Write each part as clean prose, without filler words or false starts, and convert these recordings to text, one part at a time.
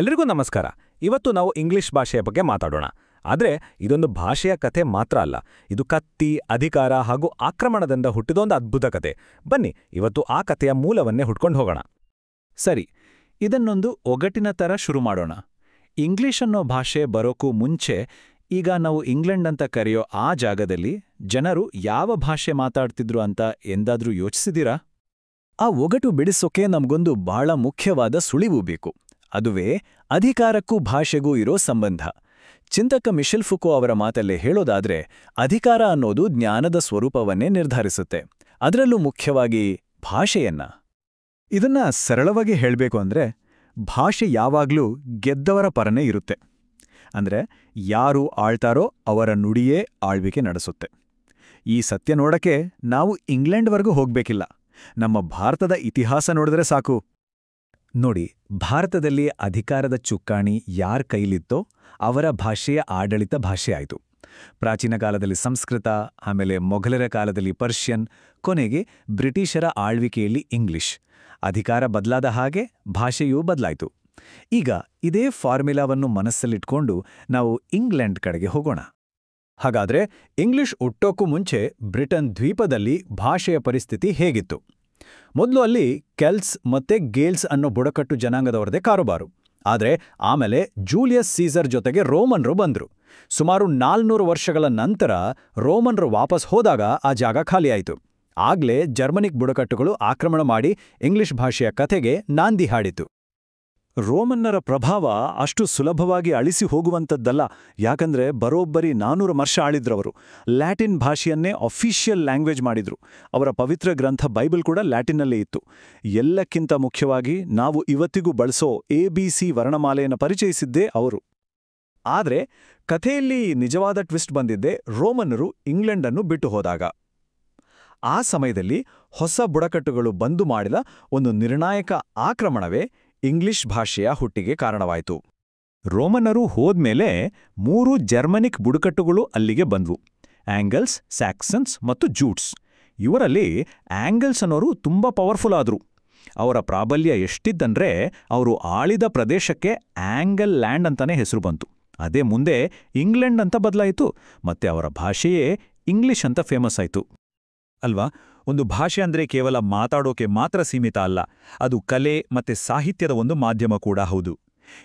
ಎಲ್ರಿಗೂ ನಮಸ್ಕಾರ. ಇವತ್ತು ನಾವು ಇಂಗ್ಲಿಷ್ ಭಾಷೆಯ ಬಗ್ಗೆ ಮಾತಾಡೋಣ. ಆದರೆ ಇದೊಂದು ಭಾಷೆಯ ಕಥೆ ಮಾತ್ರ ಅಲ್ಲ. ಇದು ಕತ್ತಿ, ಅಧಿಕಾರ ಹಾಗೂ ಆಕ್ರಮಣದಿಂದ ಹುಟ್ಟಿದೊಂದು ಅದ್ಭುತ ಕತೆ. ಬನ್ನಿ ಇವತ್ತು ಆ ಕಥೆಯ ಮೂಲವನ್ನೇ ಹುಡ್ಕೊಂಡು ಹೋಗೋಣ. ಸರಿ, ಇದನ್ನೊಂದು ಒಗಟಿನ ಥರ ಶುರು ಮಾಡೋಣ. ಇಂಗ್ಲಿಷ್ ಅನ್ನೋ ಭಾಷೆ ಬರೋಕ್ಕೂ ಮುಂಚೆ ಈಗ ನಾವು ಇಂಗ್ಲೆಂಡ್ ಅಂತ ಕರೆಯೋ ಆ ಜಾಗದಲ್ಲಿ ಜನರು ಯಾವ ಭಾಷೆ ಮಾತಾಡ್ತಿದ್ರು ಅಂತ ಎಂದಾದ್ರೂ ಯೋಚಿಸಿದಿರಾ? ಆ ಒಗಟು ಬಿಡಿಸೋಕೆ ನಮಗೊಂದು ಬಹಳ ಮುಖ್ಯವಾದ ಸುಳಿವು ಬೇಕು. ಅದುವೇ ಅಧಿಕಾರಕ್ಕೂ ಭಾಷೆಗೂ ಇರೋ ಸಂಬಂಧ. ಚಿಂತಕ ಮಿಶೆಲ್ ಫುಕೋ ಅವರ ಮಾತಲ್ಲೇ ಹೇಳೋದಾದ್ರೆ, ಅಧಿಕಾರ ಅನ್ನೋದು ಜ್ಞಾನದ ಸ್ವರೂಪವನ್ನೇ ನಿರ್ಧರಿಸುತ್ತೆ, ಅದರಲ್ಲೂ ಮುಖ್ಯವಾಗಿ ಭಾಷೆಯನ್ನ. ಇದನ್ನ ಸರಳವಾಗಿ ಹೇಳಬೇಕು ಅಂದ್ರೆ, ಭಾಷೆ ಯಾವಾಗ್ಲೂ ಗೆದ್ದವರ ಪರನೇ ಇರುತ್ತೆ. ಅಂದ್ರೆ ಯಾರು ಆಳ್ತಾರೋ ಅವರ ನುಡಿಯೇ ಆಳ್ವಿಕೆ ನಡೆಸುತ್ತೆ. ಈ ಸತ್ಯ ನೋಡಕ್ಕೆ ನಾವು ಇಂಗ್ಲೆಂಡ್ವರೆಗೂ ಹೋಗ್ಬೇಕಿಲ್ಲ, ನಮ್ಮ ಭಾರತದ ಇತಿಹಾಸ ನೋಡಿದ್ರೆ ಸಾಕು. ನೋಡಿ, ಭಾರತದಲ್ಲಿ ಅಧಿಕಾರದ ಚುಕ್ಕಾಣಿ ಯಾರ ಕೈಲಿತ್ತೋ ಅವರ ಭಾಷೆಯ ಆಡಳಿತ ಭಾಷೆ ಆಯಿತು. ಪ್ರಾಚೀನ ಕಾಲದಲ್ಲಿ ಸಂಸ್ಕೃತ, ಆಮೇಲೆ ಮೊಘಲರ ಕಾಲದಲ್ಲಿ ಪರ್ಷಿಯನ್, ಕೊನೆಗೆ ಬ್ರಿಟಿಷರ ಆಳ್ವಿಕೆಯಲ್ಲಿ ಇಂಗ್ಲಿಷ್. ಅಧಿಕಾರ ಬದಲಾದ ಹಾಗೆ ಭಾಷೆಯೂ ಬದಲಾಯಿತು. ಈಗ ಇದೇ ಫಾರ್ಮುಲಾವನ್ನು ಮನಸ್ಸಲ್ಲಿಟ್ಕೊಂಡು ನಾವು ಇಂಗ್ಲೆಂಡ್ ಕಡೆಗೆ ಹೋಗೋಣ. ಹಾಗಾದ್ರೆ ಇಂಗ್ಲಿಷ್ ಹುಟ್ಟೋಕ್ಕೂ ಮುಂಚೆ ಬ್ರಿಟನ್ ದ್ವೀಪದಲ್ಲಿ ಭಾಷೆಯ ಪರಿಸ್ಥಿತಿ ಹೇಗಿತ್ತು? ಮೊದಲು ಅಲ್ಲಿ ಕೆಲ್ಸ್ ಮತ್ತೆ ಗೇಲ್ಸ್ ಅನ್ನೋ ಬುಡಕಟ್ಟು ಜನಾಂಗದವರದೇ ಕಾರುಬಾರು. ಆದರೆ ಆಮೇಲೆ ಜೂಲಿಯಸ್ ಸೀಸರ್ ಜೊತೆಗೆ ರೋಮನ್ರು ಬಂದ್ರು. ಸುಮಾರು 400 ವರ್ಷಗಳ ನಂತರ ರೋಮನ್ರು ವಾಪಸ್ ಹೋದಾಗ ಆ ಜಾಗ ಖಾಲಿಯಾಯಿತು. ಆಗ್ಲೇ ಜರ್ಮನಿಕ್ ಬುಡಕಟ್ಟುಗಳು ಆಕ್ರಮಣ ಮಾಡಿ ಇಂಗ್ಲಿಷ್ ಭಾಷೆಯ ಕಥೆಗೆ ನಾಂದಿ ಹಾಡಿತು. ರೋಮನ್ನರ ಪ್ರಭಾವ ಅಷ್ಟು ಸುಲಭವಾಗಿ ಅಳಿಸಿ ಹೋಗುವಂಥದ್ದಲ್ಲ. ಯಾಕಂದ್ರೆ ಬರೋಬ್ಬರಿ 400 ವರ್ಷ ಆಳಿದ್ರವರು. ಲ್ಯಾಟಿನ್ ಭಾಷೆಯನ್ನೇ ಅಫಿಷಿಯಲ್ ಲ್ಯಾಂಗ್ವೇಜ್ ಮಾಡಿದ್ರು. ಅವರ ಪವಿತ್ರ ಗ್ರಂಥ ಬೈಬಲ್ ಕೂಡ ಲ್ಯಾಟಿನ್ನಲ್ಲೇ ಇತ್ತು. ಎಲ್ಲಕ್ಕಿಂತ ಮುಖ್ಯವಾಗಿ ನಾವು ಇವತ್ತಿಗೂ ಬಳಸೋ ABC ವರ್ಣಮಾಲೆಯನ್ನು ಪರಿಚಯಿಸಿದ್ದೇ ಅವರು. ಆದರೆ ಕಥೆಯಲ್ಲಿ ನಿಜವಾದ ಟ್ವಿಸ್ಟ್ ಬಂದಿದ್ದೇ ರೋಮನ್ನರು ಇಂಗ್ಲೆಂಡನ್ನು ಬಿಟ್ಟು ಹೋದಾಗ. ಆ ಸಮಯದಲ್ಲಿ ಹೊಸ ಬುಡಕಟ್ಟುಗಳು ಬಂದು ಮಾಡಿದ ಒಂದು ನಿರ್ಣಾಯಕ ಆಕ್ರಮಣವೇ ಇಂಗ್ಲಿಷ್ ಭಾಷೆಯ ಹುಟ್ಟಿಗೆ ಕಾರಣವಾಯಿತು. ರೋಮನ್ನರು ಹೋದ್ಮೇಲೆ 3 ಜರ್ಮನಿಕ್ ಬುಡಕಟ್ಟುಗಳು ಅಲ್ಲಿಗೆ ಬಂದ್ವು: ಆಂಗಲ್ಸ್, ಸ್ಯಾಕ್ಸನ್ಸ್ ಮತ್ತು ಜೂಟ್ಸ್. ಇವರಲ್ಲಿ ಆಂಗಲ್ಸ್ ಅನ್ನೋರು ತುಂಬಾ ಪವರ್ಫುಲ್ ಆದ್ರು. ಅವರ ಪ್ರಾಬಲ್ಯ ಎಷ್ಟಿದ್ದಂದ್ರೆ ಅವರು ಆಳಿದ ಪ್ರದೇಶಕ್ಕೆ ಆಂಗಲ್ ಲ್ಯಾಂಡ್ ಅಂತಾನೆ ಹೆಸರು ಬಂತು. ಅದೇ ಮುಂದೆ ಇಂಗ್ಲೆಂಡ್ ಅಂತ ಬದಲಾಯಿತು, ಮತ್ತೆ ಅವರ ಭಾಷೆಯೇ ಇಂಗ್ಲಿಷ್ ಅಂತ ಫೇಮಸ್ ಆಯಿತು. ಅಲ್ವಾ? ಒಂದು ಭಾಷೆ ಅಂದ್ರೆ ಕೇವಲ ಮಾತಾಡೋಕೆ ಮಾತ್ರ ಸೀಮಿತ ಅಲ್ಲ, ಅದು ಕಲೆ ಮತ್ತೆ ಸಾಹಿತ್ಯದ ಒಂದು ಮಾಧ್ಯಮ ಕೂಡ ಹೌದು.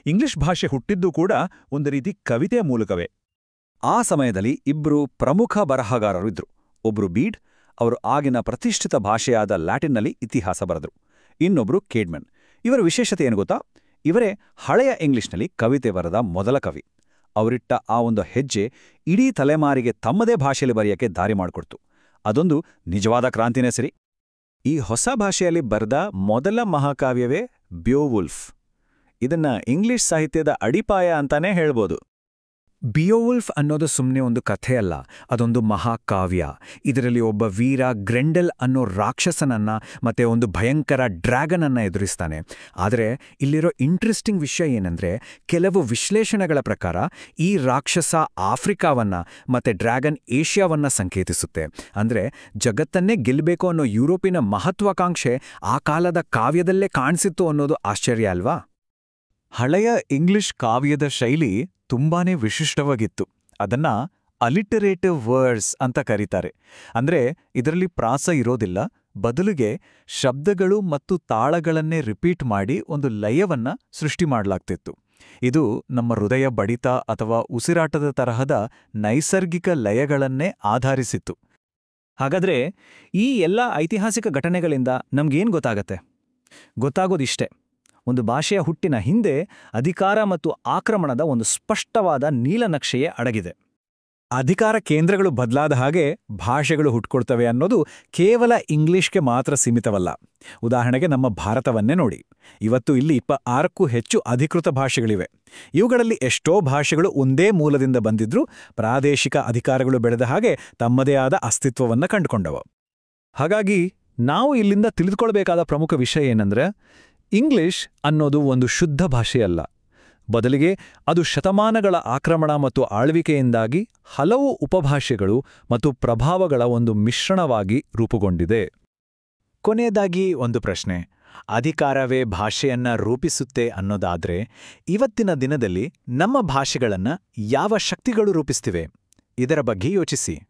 ಇಂಗ್ಲಿಷ್ ಭಾಷೆ ಹುಟ್ಟಿದ್ದು ಕೂಡ ಒಂದು ರೀತಿ ಕವಿತೆಯ ಮೂಲಕವೇ. ಆ ಸಮಯದಲ್ಲಿ 2 ಪ್ರಮುಖ ಬರಹಗಾರರು ಇದ್ರು. ಒಬ್ರು ಬೀಡ್, ಅವರು ಆಗಿನ ಪ್ರತಿಷ್ಠಿತ ಭಾಷೆಯಾದ ಲ್ಯಾಟಿನ್ನಲ್ಲಿ ಇತಿಹಾಸ ಬರೆದ್ರು. ಇನ್ನೊಬ್ರು ಕೇಡ್ಮನ್. ಇವರ ವಿಶೇಷತೆ ಏನು ಗೊತ್ತಾ? ಇವರೇ ಹಳೆಯ ಇಂಗ್ಲಿಷ್ನಲ್ಲಿ ಕವಿತೆ ಬರೆದ ಮೊದಲ ಕವಿ. ಅವರಿಟ್ಟ ಆ ಒಂದು ಹೆಜ್ಜೆ ಇಡೀ ತಲೆಮಾರಿಗೆ ತಮ್ಮದೇ ಭಾಷೆಯಲ್ಲಿ ಬರೆಯಕ್ಕೆ ದಾರಿ ಮಾಡಿಕೊಡ್ತು. ಅದೊಂದು ನಿಜವಾದ ಕ್ರಾಂತಿನೇ ಸರಿ. ಈ ಹೊಸ ಭಾಷೆಯಲ್ಲಿ ಬರೆದ ಮೊದಲ ಮಹಾಕಾವ್ಯವೇ ಬಿಯೋವುಲ್ಫ್. ಇದನ್ನ ಇಂಗ್ಲಿಷ್ ಸಾಹಿತ್ಯದ ಅಡಿಪಾಯ ಅಂತಾನೇ ಹೇಳ್ಬೋದು. ಬಿಯೋವುಲ್ಫ್ ಅನ್ನೋದು ಸುಮ್ಮನೆ ಒಂದು ಕಥೆಯಲ್ಲ, ಅದೊಂದು ಮಹಾಕಾವ್ಯ. ಇದರಲ್ಲಿ ಒಬ್ಬ ವೀರ ಗ್ರೆಂಡೆಲ್ ಅನ್ನೋ ರಾಕ್ಷಸನನ್ನ ಮತ್ತೆ ಒಂದು ಭಯಂಕರ ಡ್ರ್ಯಾಗನ್ ಅನ್ನ ಎದುರಿಸ್ತಾನೆ. ಆದರೆ ಇಲ್ಲಿರೋ ಇಂಟ್ರೆಸ್ಟಿಂಗ್ ವಿಷಯ ಏನಂದ್ರೆ, ಕೆಲವು ವಿಶ್ಲೇಷಣೆಗಳ ಪ್ರಕಾರ ಈ ರಾಕ್ಷಸ ಆಫ್ರಿಕಾವನ್ನ ಮತ್ತೆ ಡ್ರ್ಯಾಗನ್ ಏಷ್ಯಾವನ್ನ ಸಂಕೇತಿಸುತ್ತೆ. ಅಂದ್ರೆ ಜಗತ್ತನ್ನೇ ಗೆಲ್ಲಬೇಕು ಅನ್ನೋ ಯುರೋಪಿನ ಮಹತ್ವಾಕಾಂಕ್ಷೆ ಆ ಕಾಲದ ಕಾವ್ಯದಲ್ಲೇ ಕಾಣಿಸಿತ್ತು ಅನ್ನೋದು ಆಶ್ಚರ್ಯ ಅಲ್ವಾ? ಹಳೆಯ ಇಂಗ್ಲಿಷ್ ಕಾವ್ಯದ ಶೈಲಿ ತುಂಬಾನೇ ವಿಶಿಷ್ಟವಾಗಿತ್ತು. ಅದನ್ನ ಅಲಿಟರೇಟಿವ್ ವರ್ಡ್ಸ್ ಅಂತ ಕರೀತಾರೆ. ಅಂದ್ರೆ ಇದರಲ್ಲಿ ಪ್ರಾಸ ಇರೋದಿಲ್ಲ, ಬದಲಿಗೆ ಶಬ್ದಗಳು ಮತ್ತು ತಾಳಗಳನ್ನೇ ರಿಪೀಟ್ ಮಾಡಿ ಒಂದು ಲಯವನ್ನ ಸೃಷ್ಟಿ ಮಾಡಲಾಗ್ತಿತ್ತು. ಇದು ನಮ್ಮ ಹೃದಯ ಬಡಿತ ಅಥವಾ ಉಸಿರಾಟದ ತರಹದ ನೈಸರ್ಗಿಕ ಲಯಗಳನ್ನೇ ಆಧರಿಸಿತ್ತು. ಹಾಗಾದ್ರೆ ಈ ಎಲ್ಲ ಐತಿಹಾಸಿಕ ಘಟನೆಗಳಿಂದ ನಮ್ಗೇನ್ ಗೊತ್ತಾಗತ್ತೆ? ಗೊತ್ತಾಗೋದಿಷ್ಟೇ: ಒಂದು ಭಾಷೆಯ ಹುಟ್ಟಿನ ಹಿಂದೆ ಅಧಿಕಾರ ಮತ್ತು ಆಕ್ರಮಣದ ಒಂದು ಸ್ಪಷ್ಟವಾದ ನೀಲನಕ್ಷೆಯೇ ಅಡಗಿದೆ. ಅಧಿಕಾರ ಕೇಂದ್ರಗಳು ಬದಲಾದ ಹಾಗೆ ಭಾಷೆಗಳು ಹುಟ್ಕೊಳ್ತವೆ ಅನ್ನೋದು ಕೇವಲ ಇಂಗ್ಲಿಷ್ಗೆ ಮಾತ್ರ ಸೀಮಿತವಲ್ಲ. ಉದಾಹರಣೆಗೆ ನಮ್ಮ ಭಾರತವನ್ನೇ ನೋಡಿ. ಇವತ್ತು ಇಲ್ಲಿ 26ಕ್ಕೂ ಹೆಚ್ಚು ಅಧಿಕೃತ ಭಾಷೆಗಳಿವೆ. ಇವುಗಳಲ್ಲಿ ಎಷ್ಟೋ ಭಾಷೆಗಳು ಒಂದೇ ಮೂಲದಿಂದ ಬಂದಿದ್ರೂ ಪ್ರಾದೇಶಿಕ ಅಧಿಕಾರಗಳು ಬೆಳೆದ ಹಾಗೆ ತಮ್ಮದೇ ಆದ ಅಸ್ತಿತ್ವವನ್ನು ಕಂಡುಕೊಂಡವು. ಹಾಗಾಗಿ ನಾವು ಇಲ್ಲಿಂದ ತಿಳಿದುಕೊಳ್ಬೇಕಾದ ಪ್ರಮುಖ ವಿಷಯ ಏನಂದ್ರೆ, ಇಂಗ್ಲಿಷ್ ಅನ್ನೋದು ಒಂದು ಶುದ್ಧ ಭಾಷೆಯಲ್ಲ. ಬದಲಿಗೆ ಅದು ಶತಮಾನಗಳ ಆಕ್ರಮಣ ಮತ್ತು ಆಳ್ವಿಕೆಯಿಂದಾಗಿ ಹಲವು ಉಪಭಾಷೆಗಳು ಮತ್ತು ಪ್ರಭಾವಗಳ ಒಂದು ಮಿಶ್ರಣವಾಗಿ ರೂಪುಗೊಂಡಿದೆ. ಕೊನೆಯದಾಗಿ ಒಂದು ಪ್ರಶ್ನೆ: ಅಧಿಕಾರವೇ ಭಾಷೆಯನ್ನ ರೂಪಿಸುತ್ತೆ ಅನ್ನೋದಾದ್ರೆ ಇವತ್ತಿನ ದಿನದಲ್ಲಿ ನಮ್ಮ ಭಾಷೆಗಳನ್ನ ಯಾವ ಶಕ್ತಿಗಳು ರೂಪಿಸ್ತಿವೆ? ಇದರ ಬಗ್ಗೆ ಯೋಚಿಸಿ.